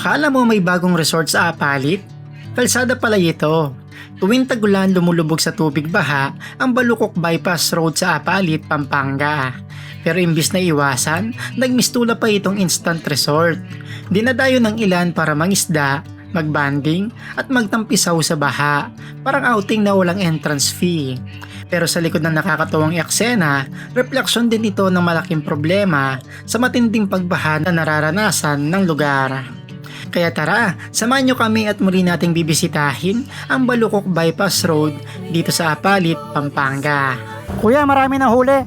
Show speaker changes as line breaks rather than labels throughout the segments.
Akala mo may bagong resort sa Apalit? Kalsada pala ito. Tuwing tagulan lumulubog sa tubig baha ang Balukok Bypass Road sa Apalit, Pampanga. Pero imbis na iwasan, nagmistula pa itong instant resort. Dinadayo ng ilan para mangisda, magbanding at magtampisaw sa baha. Parang outing na walang entrance fee. Pero sa likod ng nakakatuwang eksena, refleksyon din ito ng malaking problema sa matinding pagbaha na nararanasan ng lugar. Kaya tara, samahan nyo kami at muli nating bibisitahin ang Balukok Bypass Road dito sa Apalit, Pampanga.
Kuya, marami na huli.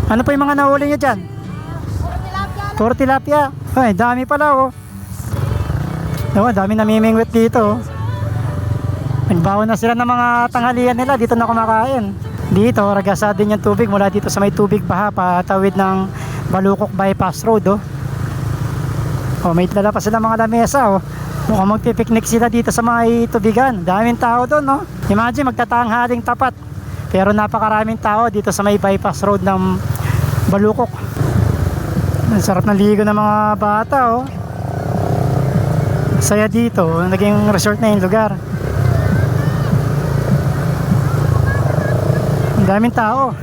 Ano pa yung mga nahuli nyo dyan? Puro tilapia. Ay, dami pala oh. Dami namimingwit dito oh. Nagbaon na sila ng mga tanghalian nila. Dito na kumakain. Dito, ragasa din yung tubig mula dito sa may tubig baha patawid ng Balukok Bypass Road oh. Oh, may dala pa sila mga lamesa oh. Mukhang magpipiknik sila dito sa mga tubigan. Daming tao doon no. Imagine magtatanghaling tapat. Pero napakaraming tao dito sa may bypass road ng Balukok. Ang sarap ng ligo ng mga bata oh. Saya dito, naging resort na yung lugar. Ang daming tao.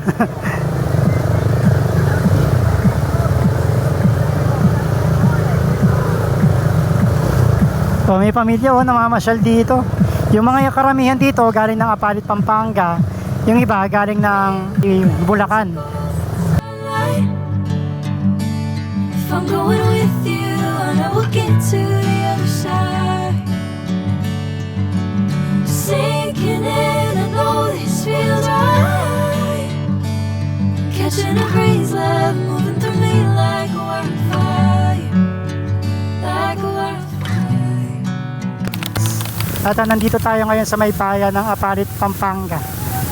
So, may pamilya oh, namamasyal dito. Yung mga karamihan dito galing ng Apalit, Pampanga. Yung iba galing ng Bulacan.
If I'm going with you, I know we'll get to the other side. Sinking in, I know this feels right. Catching a breeze, love moving through me like a wildfire. Like a wildfire.
At nandito tayo ngayon sa may bayan ng Apalit, Pampanga.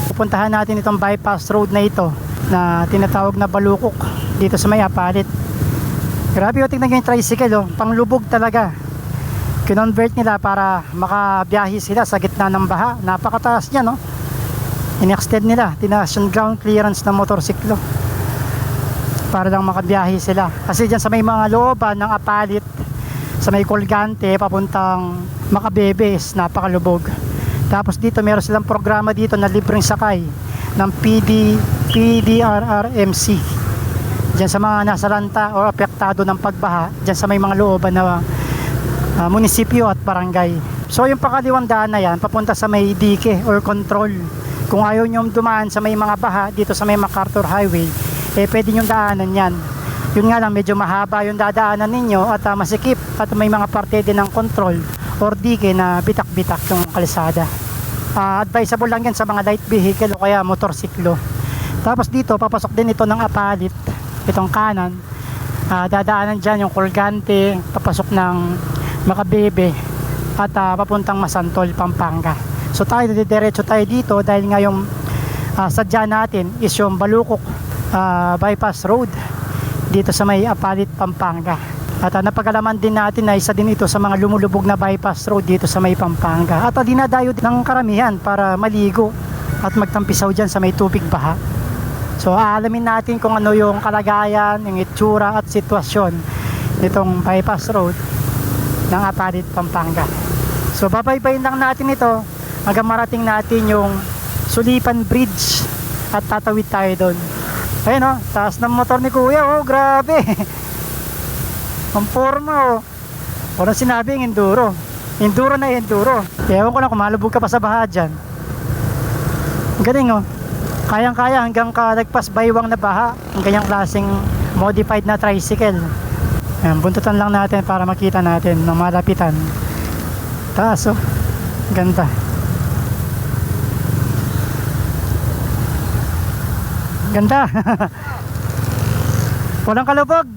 Pupuntahan natin itong bypass road na ito na tinatawag na Balukok dito sa may Apalit. Grabe o, tingnan nyo yung tricycle oh, panglubog talaga. Kinonvert nila para makabiyahe sila sa gitna ng baha. Napakataas niya no. In-extend nila, tinaas yung ground clearance ng motorsiklo para lang makabiyahe sila. Kasi dyan sa may mga looban ng Apalit, sa may Colgante papuntang Macabebes, napakalubog. Tapos dito meron silang programa dito na libreng sakay ng PDRRMC dyan sa mga nasa lanta o apektado ng pagbaha dyan sa may mga looban na munisipyo at barangay. So yung pakaliwang daan na yan papunta sa may dike or control. Kung ayaw nyo dumaan sa may mga baha dito sa may MacArthur Highway, pwede nyo daanan yan. Yun nga lang, medyo mahaba yung dadaanan ninyo at masikip at may mga parte din ng control or dike na bitak-bitak yung kalsada. Advisable lang yan sa mga light vehicle o kaya motorsiklo. Tapos dito, papasok din ito ng Apalit, itong kanan. Dadaanan dyan yung Colgante, papasok ng Macabebe at papuntang Masantol, Pampanga. So tayo, diretso tayo dito dahil nga yung sadya natin is yung Balukok Bypass Road dito sa may Apalit, Pampanga. At napagalaman din natin na isa din ito sa mga lumulubog na bypass road dito sa may Pampanga. At dinadayo din ng karamihan para maligo at magtampisaw dyan sa may tubig baha. So aalamin natin kung ano yung kalagayan, yung itsura at sitwasyon nitong bypass road ng Apalit, Pampanga. So babaybayin lang natin ito hanggang marating natin yung Sulipan Bridge at tatawid tayo doon. Ayun o, taas ng motor ni kuya oh, grabe. Ang forma oh. Walang sinabing enduro. Enduro na enduro. Ewan ko na kung malubog ka pa sa baha dyan. Galing oh. Kayang-kaya hanggang kalagpas baywang na baha. Ang ganyang klaseng modified na tricycle. Ayan, buntutan lang natin para makita natin ng malapitan. Taas oh. Ganda. Ganda. Walang kalubog.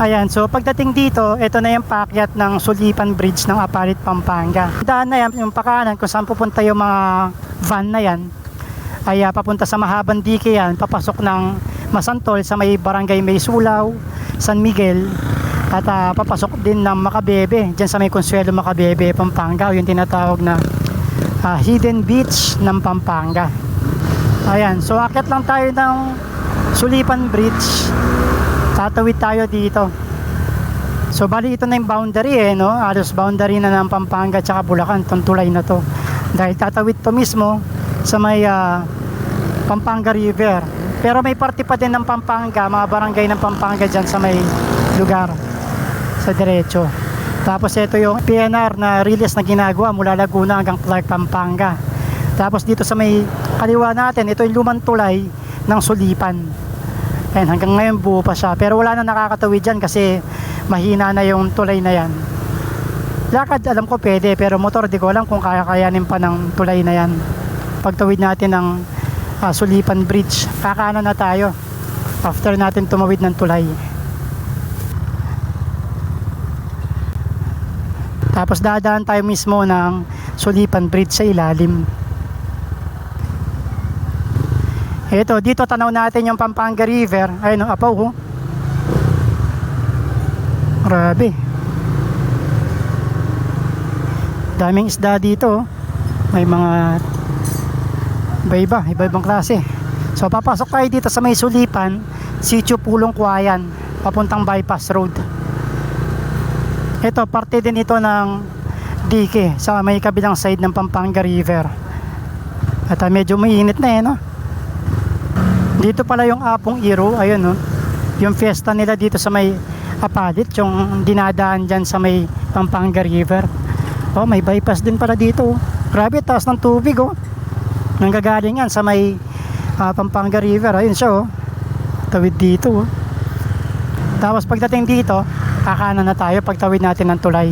Ayan, so pagdating dito, ito na yung paakyat ng Sulipan Bridge ng Apalit, Pampanga. Daan na yan, yung pakanan kung saan pupunta yung mga van na yan ay papunta sa mahabang dike yan, papasok ng Masantol sa may barangay May Sulaw, San Miguel at papasok din ng Macabebe, dyan sa may Consuelo Macabebe, Pampanga, yung tinatawag na Hidden Beach ng Pampanga. Ayan, so akyat lang tayo ng Sulipan Bridge. Tatawid tayo dito. So bali ito na yung boundary no? Halos boundary na ng Pampanga at Bulacan, itong tulay na to. Dahil tatawid to mismo sa may Pampanga River. Pero may parte pa din ng Pampanga, mga barangay ng Pampanga dyan sa may lugar. Sa diretso. Tapos ito yung PNR na release na ginagawa mula Laguna hanggang Clark, Pampanga. Tapos dito sa may kaliwa natin, ito yung lumang tulay ng Sulipan. Ayan, hanggang ngayon buo pa siya. Pero wala na nakakatawid dyan kasi mahina na yung tulay na yan. Lakad alam ko pwede, pero motor di ko alam kung kakayanin pa ng tulay na yan. Pagtawid natin ng Sulipan Bridge, kakanan na tayo after natin tumawid ng tulay. Tapos dadaan tayo mismo ng Sulipan Bridge sa ilalim. Ito, dito tanaw natin yung Pampanga River. Ayun, apaw oh. Grabe. Daming isda dito oh. May mga iba-ibang klase. So papasok tayo dito sa may Sulipan, Sitio Pulong Kuayan, papuntang bypass road. Ito, parte din ito ng dike sa may kabilang side ng Pampanga River. At medyo mainit na no? Dito pala yung Apong Iro, ayun no? Yung fiesta nila dito sa may Apalit, yung dinadaan dyan sa may Pampanga River. Oh, may bypass din pala dito oh. Grabe, taas ng tubig oh. Nanggagaling yan sa may Pampanga River, ayun siya oh. Tawid dito oh. Tapos pagdating dito, kakanan na tayo pagtawid natin ng tulay.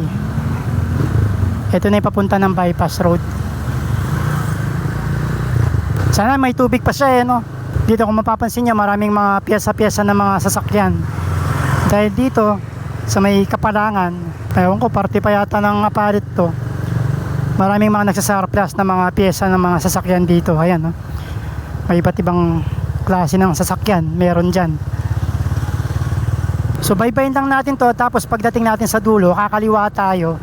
Ito na yung papunta ng bypass road. Sana may tubig pa siya no? Dito kung mapapansin nyo, maraming mga pyesa-pyesa ng mga sasakyan. Dahil dito sa may Kapalangan, ewan ko, parte pa yata ng Apalit to, maraming mga nagsasarplas na mga pyesa ng mga sasakyan dito. Ayan no? May iba't ibang klase ng sasakyan meron dyan. So baybayin lang natin to, tapos pagdating natin sa dulo, kakaliwa tayo.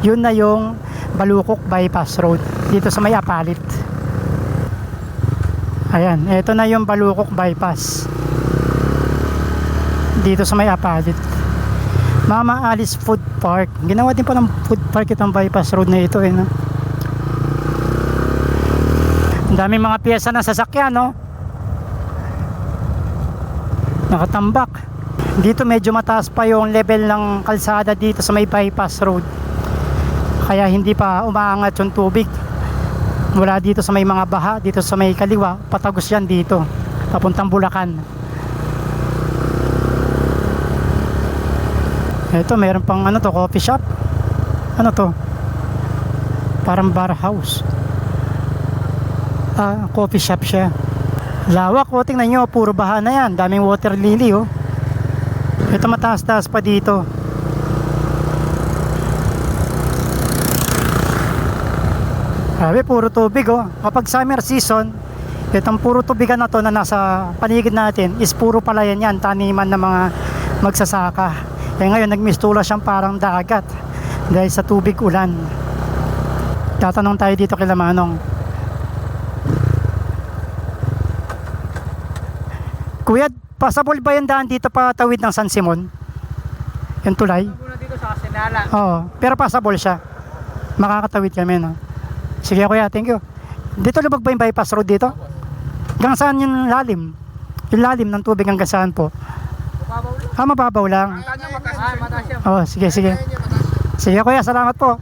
Yun na yung Balukok Bypass Road dito sa may Apalit. Ayan, ito na yung Balukok Bypass dito sa may Apalit. Mama Alice Food Park. Ginawa din pa ng food park itong bypass road na ito no? Ang daming mga pyesa ng sasakyan no? Nakatambak. Dito medyo mataas pa yung level ng kalsada dito sa may bypass road. Kaya hindi pa umaangat yung tubig. Mula dito sa may mga baha, dito sa may kaliwa, patagos yan dito. Papuntang Bulacan. Ito, meron pang ano to, coffee shop. Ano to? Parang bar house. Coffee shop siya. Lawak, oh, tingnan nyo, puro baha na yan. Daming water lily oh. Ito mataas-taas pa dito. Grabe, puro tubig oh. Kapag summer season, itong puro tubigan na to na nasa paligid natin is puro palayan yan, taniman ng mga magsasaka. Eh ngayon nagmistula siyang parang dagat dahil sa tubig ulan. Tatanong tayo dito kay Manong. Kuya, passable ba yung daan dito pa tawid ng San Simon? Yung tulay?
Muna dito sa Sinala.
Oo, pero passable siya. Makakatawid kami, no? Sige kuya, thank you. Dito lubog ba yung bypass road dito? Hanggang saan yung lalim? Yung lalim ng tubig hanggang saan po?
Mababaw lang.
Mababaw lang.
Mataas yan.
Oo, sige, sige. Sige kuya, salamat po.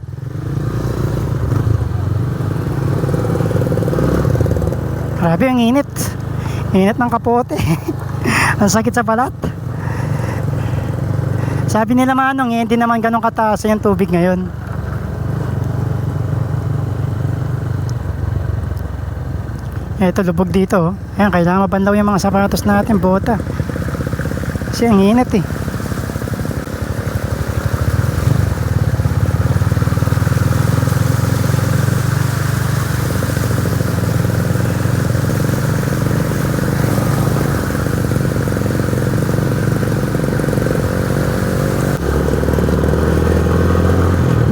Grabe, ang init. Init ng kapote. Ang sakit sa balat. Sabi nila Manong, hindi naman ganun kataas yung tubig ngayon. Ito, lubog dito. Ayan, kailangan mabanlaw yung mga sapatos natin, bota. Kasi ang init eh.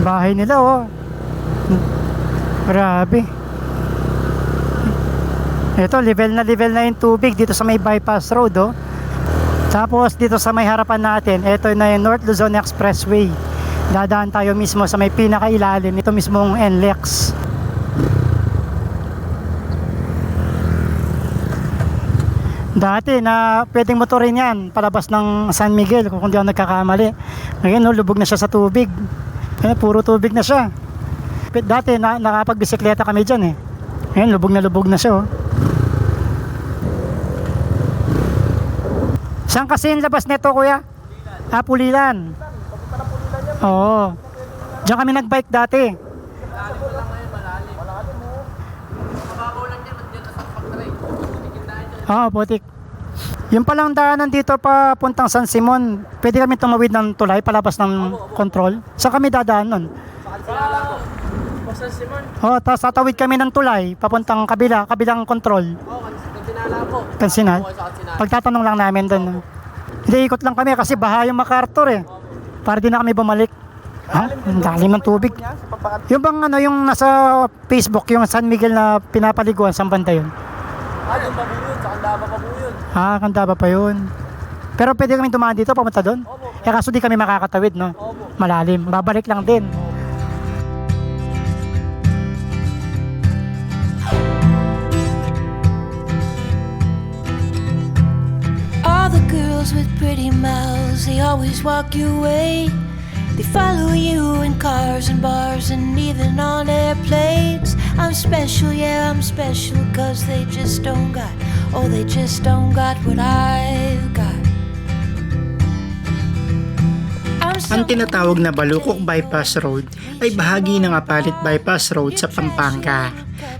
Bahay nila oh. Grabe. Ito, level na yung tubig dito sa may bypass road, oh. Tapos dito sa may harapan natin, ito na yung North Luzon Expressway. Dadaan tayo mismo sa may pinakailalim, ito mismong NLEX. Dati na pwedeng motorin yan palabas ng San Miguel kung hindi ako nagkakamali. Ngayon, no, lubog na siya sa tubig. Ngayon, puro tubig na siya. Dati nakapagbisikleta kami dyan eh. Ngayon, lubog na siya, oh. Saan kasi yung labas nito, kuya? Pulilan. Oo. Diyan kami nagbike dati. Oo, putik. Yung palang daanan dito papuntang San Simon, pwede kami tumawid ng tulay palabas ng control. Saan kami dadaan nun?
San Simon.
Oo, tapos tatawid kami ng tulay papuntang kabilang control.
Kansinala po.
Kansinal? Pagtatanong lang namin doon. Hindi, ikot lang kami kasi baha yung MacArthur eh. Para di na kami bumalik. Ha? Ang lalim ng tubig. Yung bang ano, yung nasa Facebook, yung San Miguel na pinapaliguan, saan banda yun?
Yung pa po yun. Sa Candaba pa po yun.
Candaba pa yun. Pero pwede kami dumaan dito, papunta doon? Kaso di kami makakatawid, no? Malalim. Babalik lang din.
All the girls with pretty mouths, they always walk your way. They follow you in cars and bars and even on airplanes. I'm special, yeah, I'm special, cause they just don't got, they just don't got what I've got.
Ang tinatawag na Balukok Bypass Road ay bahagi ng Apalit Bypass Road sa Pampanga.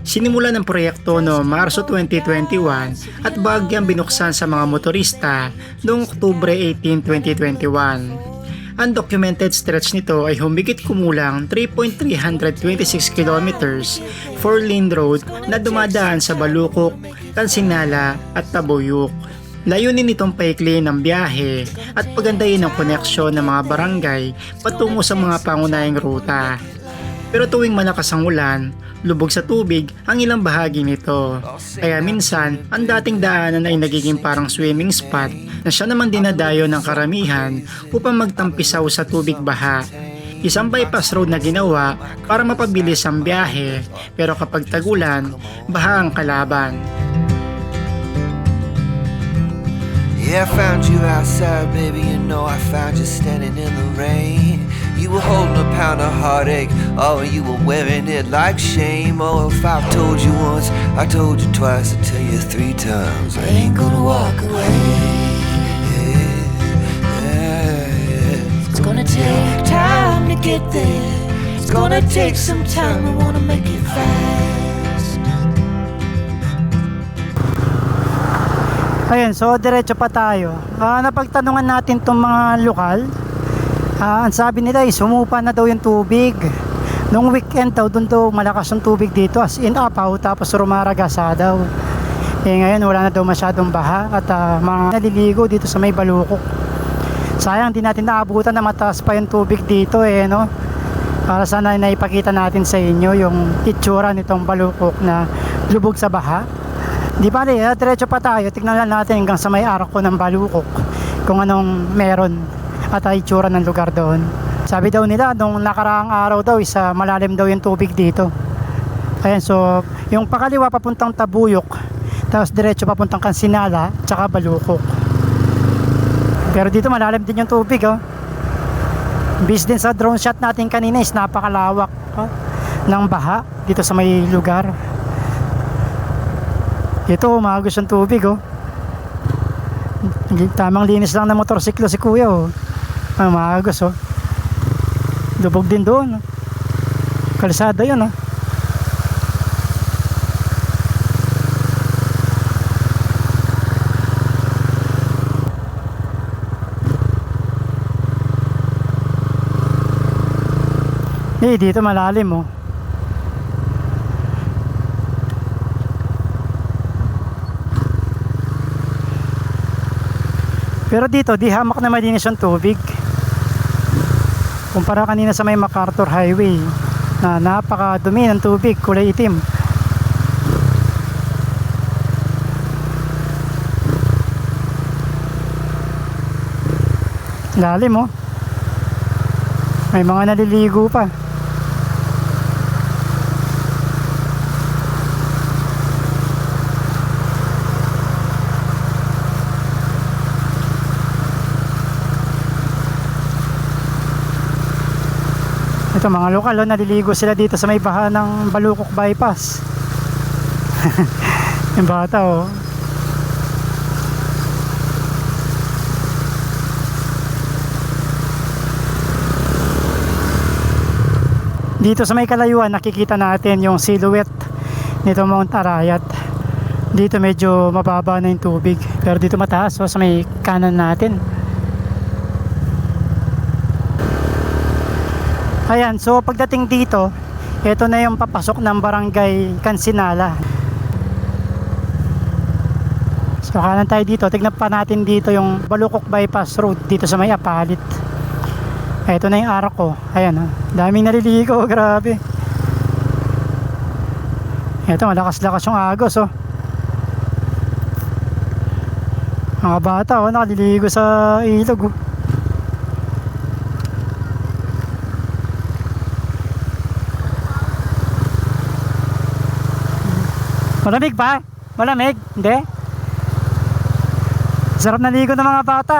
Sinimula ng proyekto noong Marso 2021 at bahagyang binuksan sa mga motorista noong Oktubre 18, 2021. Ang documented stretch nito ay humigit kumulang 3.326 kilometers 4-lane road na dumadaan sa Balukok, Kansinala at Tabuyok. Layunin nitong paikliin ng biyahe at pagandahin ang koneksyon ng mga barangay patungo sa mga pangunahing ruta. Pero tuwing malakas ang ulan, lubog sa tubig ang ilang bahagi nito. Kaya minsan, ang dating daanan ay nagiging parang swimming spot na siya naman dinadayo ng karamihan upang magtampisaw sa tubig baha. Isang bypass road na ginawa para mapabilis ang biyahe, pero kapag tagulan, baha ang kalaban.
Yeah, I found you outside, baby, you know I found you standing in the rain. You were holding a pound of heartache, you were wearing it like shame. Oh, if I've told you once, I told you twice, I tell you 3 times, I ain't gonna walk away.
It's gonna take time to get there. It's gonna take some time, I wanna make it fast.
Ayun, so diretso pa tayo. Napagtanungan natin itong mga lokal. Ang sabi nila is sumupa na daw yung tubig. Nung weekend daw, doon daw malakas yung tubig dito, as in Apaw, tapos Rumaragasa daw. Ngayon wala na daw masyadong baha at mga naliligo dito sa may Balukok. Sayang, di natin naabutan na mataas pa yung tubig dito no? Para sana naipakita natin sa inyo yung itsura nitong Balukok na lubog sa baha. Di ba, diretso pa tayo, tignan lang natin hanggang sa may arko ng Balukok kung anong meron at itsura ng lugar doon. Sabi daw nila, nung nakaraang araw daw, malalim daw yung tubig dito. Ayan, so yung pakaliwa papuntang Tabuyok, tapos diretso papuntang Kansinala, tsaka Balukok. Pero dito malalim din yung tubig, Bis din sa drone shot natin kanina is napakalawak ng baha dito sa may lugar. Ito, maagos yung tubig, Tamang linis lang ng motorsiklo si kuya, maagos, Lubog din doon, Kalsada yun, dito malalim, Pero dito, di hamak na malinis yung tubig. Kumpara kanina sa may MacArthur Highway na napakadumi ng tubig, kulay itim. Lalim oh. May mga naliligo pa. Ito mga lokal, naliligo sila dito sa may baha ng Balukok Bypass. Yung bata oh. Dito sa may kalayuan nakikita natin yung silhouette nito Mount Arayat. Dito medyo mababa na yung tubig, pero dito mataas, so sa may kanan natin. Ayan, so pagdating dito, ito na yung papasok ng barangay Kansinala. So kanan tayo dito, tignan pa natin dito yung Balukok Bypass Road dito sa may Apalit. Ito na yung Arco. Ayan, daming naliligo, grabe. Ito, malakas-lakas yung agos, oh. Mga bata, oh, nakaliligo sa ilog, oh. Malamig ba? Malamig? Hindi? Sarap naligo ng mga bata.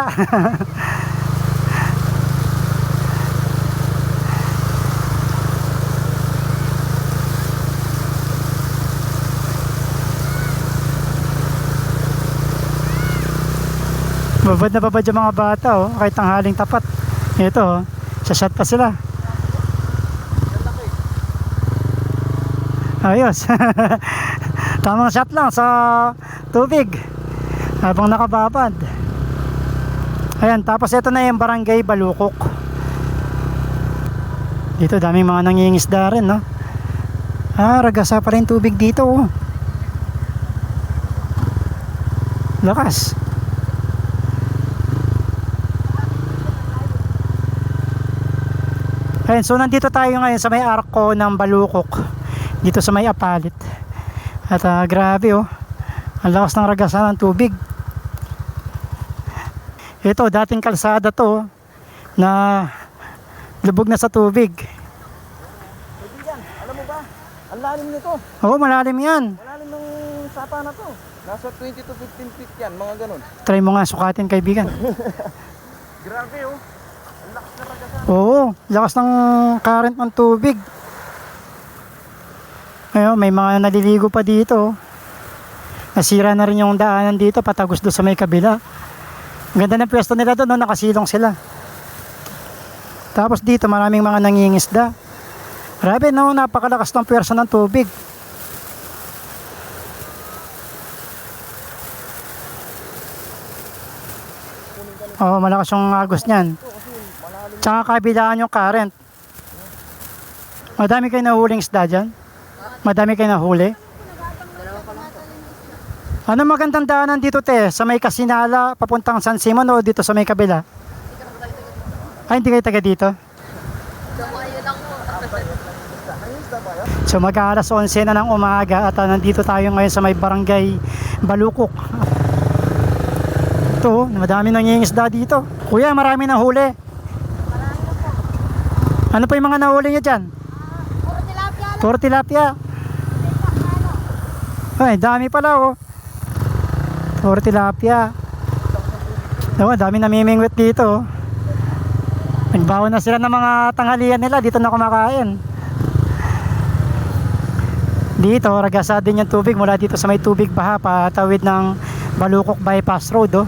Babad na babad yung mga bata, oh, kahit tanghaling tapat. Ito, oh, sa shot pa sila. Ayos. Tamang shot lang sa tubig habang nakababad. Ayan, tapos ito na yung barangay Balukok. Dito daming mga nangingisda rin, no? Ragasa pa rin tubig dito, oh. Lakas. Ayan, so nandito tayo ngayon sa may arko ng Balukok, dito sa may Apalit. At grabe, oh, ang lakas ng ragasan ng tubig. Ito, dating kalsada to, na lubog na sa tubig.
Kaibigan, alam mo ba? Ang lalim nito.
Oo, malalim yan.
Malalim ng sapa na to. Nasa 20 to 15 feet yan, mga ganun.
Try mo nga sukatin, kaibigan.
Grabe oh. Ang lakas na ragasan.
Oo, lakas ng current ng tubig. Ayun, may mga naliligo pa dito. Nasira na rin yung daanan dito, patagos doon sa may kabila. Ang ganda ng pwesto nila doon, no? Nakasilong sila. Tapos dito maraming mga nangingisda. Grabe, no? Napakalakas ng pwersa ng tubig. Oo, malakas yung agos niyan. Tsaka kabilaan yung current. Madami kayo nahuling isda dyan? Madami kayo nahuli? Ano magandang daanan dito, te? Sa may Kasinala, papuntang San Simon, o dito sa may kabila? Ay, hindi kayo taga dito? So mag-aalas 11 na ng umaga at nandito tayo ngayon sa may barangay Balukok. Ito, madami nangingisda dito. Kuya, marami na huli. Ano pa yung mga nahuli nyo dyan? Puro tilapia. Ay, dami pala, oh. Puro tilapia. Oh, dami namimingwit dito, oh. Nagbawa na sila ng mga tanghalian nila. Dito na kumakain. Dito, ragasa din yung tubig mula dito sa may tubig baha patawid ng Balukok Bypass Road, oh.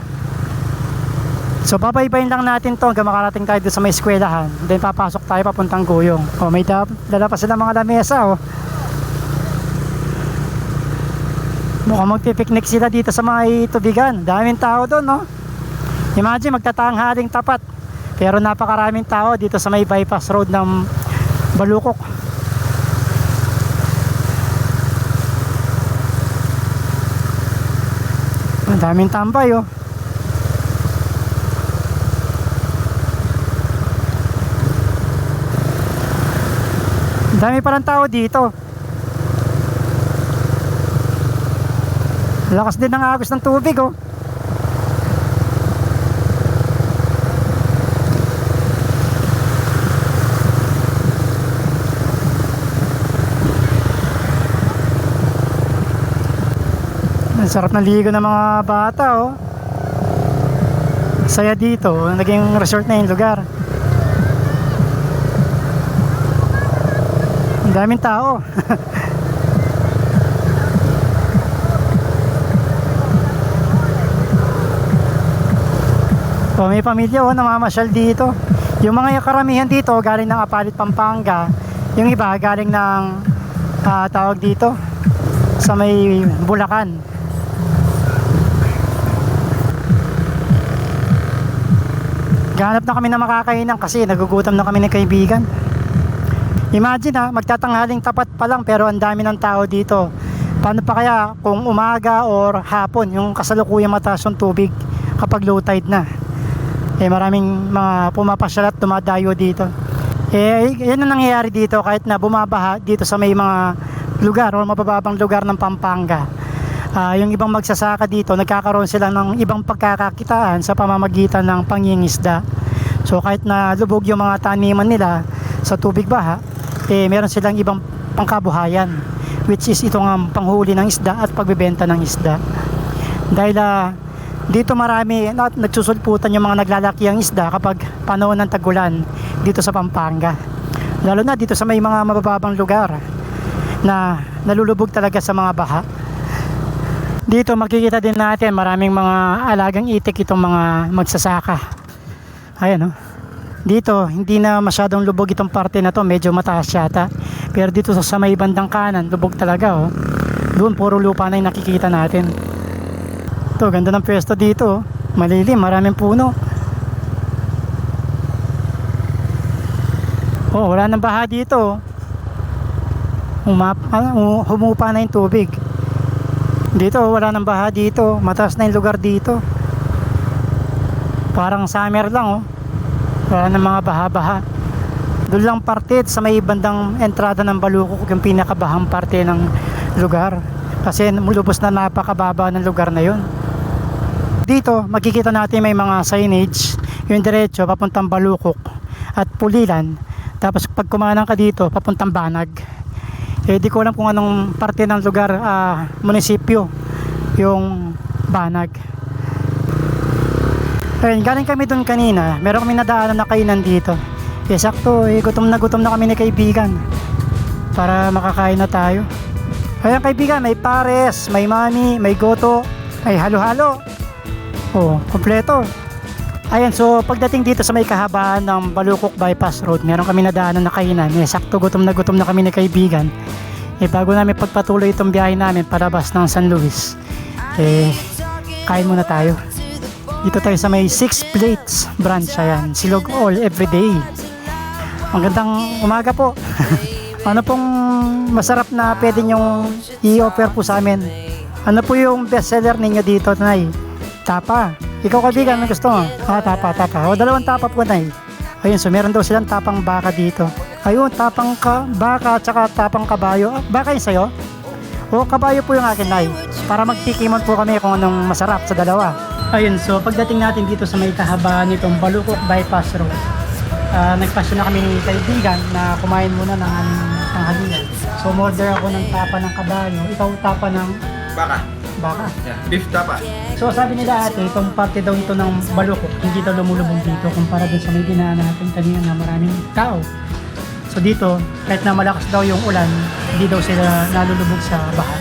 So babaybayin lang natin to hanggang makarating tayo doon sa may eskwelahan. Then papasok tayo papuntang Guyong. Oh, may dala pa sila mga lamesa, oh. Mukhang magpipiknik sila dito sa mga tubigan. Daming tao doon, no? Imagine magtatanghaling tapat. Pero napakaraming tao dito sa may bypass road ng Balukok. Ang daming tambay, oh. Ang dami palang tao dito. Lakas din ng agos ng tubig, oh. Ang sarap ng ligo ng mga bata, oh. Saya dito, naging resort na yung lugar. Ang daming tao. Oh, may pamilya, oh, namamasyal dito. Yung mga karamihan dito galing ng Apalit, Pampanga. Yung iba galing ng tawag dito sa may Bulacan. Ganap na kami na makakainan kasi nagugutom na kami ng kaibigan. Imagine magtatanghaling tapat pa lang pero ang dami ng tao dito. Paano pa kaya kung umaga or hapon yung kasalukuyang mataas yung tubig kapag low tide na? Maraming mga pumapasyal at dumadayo dito. Yan ang nangyayari dito kahit na bumabaha dito sa may mga lugar o mabababang lugar ng Pampanga. Yung ibang magsasaka dito, nagkakaroon sila ng ibang pagkakakitaan sa pamamagitan ng pangingisda. So kahit na lubog yung mga taniman nila sa tubig baha, meron silang ibang pangkabuhayan, which is itong panghuli ng isda at pagbebenta ng isda. Dahil dito marami nagsusulputan yung mga naglalaki ang isda kapag panahon ng tagulan dito sa Pampanga. Lalo na dito sa may mga mabababang lugar na nalulubog talaga sa mga baha. Dito makikita din natin maraming mga alagang itik itong mga magsasaka. Ayan, oh. Dito hindi na masyadong lubog itong parte na to, medyo mataas yata. Pero dito sa may bandang kanan, lubog talaga, oh. Doon puro lupa na yung nakikita natin. Ito, ganda ng pwesto dito, oh. Malilim, maraming puno. Oh, wala nang baha dito, oh. Humupa na yung tubig. Dito wala nang baha dito, mataas na yung lugar dito. Parang summer lang, oh. Wala nang mga baha-baha. Doon lang parte sa may bandang entrada ng Balukok yung pinakabahang parte ng lugar. Kasi lubos na napakababa ng lugar na yun. Dito makikita natin may mga signage, yung diretso papuntang Balukok at Pulilan. Tapos pag kumanan ka dito papuntang Banag. Di ko alam kung anong parte ng lugar, munisipyo yung Banag. Ayun, galing kami doon kanina, meron kami nadaanan na kainan dito. Sakto, gutom na kami ni kaibigan para makakain na tayo. Ayun kaibigan, may pares, may mani, may goto, may halo-halo. Oh, kompleto. Ayan, so pagdating dito sa may kahabaan ng Balukok Bypass Road, meron kami nadaanan na kainan. Sakto, gutom na kami ni kaibigan. Bago namin pagpatuloy itong biyahe namin palabas ng San Luis, kain muna tayo. Dito tayo sa may 6 Plates branch, ayan, Silog All Everyday. Magandang umaga po. Ano pong masarap na pwede nyong i-offer po sa amin? Ano po yung best seller ninyo dito, Nay? Tapa. Ikaw kaibigan, ano gusto mo? Tapa. O, 2 tapa po, Nay. Ayun, so meron daw silang tapang baka dito. Ayun, tapang baka at saka tapang kabayo. Baka yun sa'yo? O, kabayo po yung akin, Nay. Para magtikimon po kami kung anong masarap sa dalawa. Ayun, so pagdating natin dito sa may kahabaan nitong Balukok Bypass Road, nagpasyon na kami ni kaibigan na kumain muna ng tanghalian. So, order ako ng tapa ng kabayo. Ikaw tapa ng baka.
Yeah, beef tapa.
So sabi nila ate, itong parte daw ito ng Balukok, hindi daw lumulubog dito kumpara dun sa may dinaanan natin kanina na maraming tao. So dito, kahit na malakas daw yung ulan, hindi daw sila nalulubog sa baha.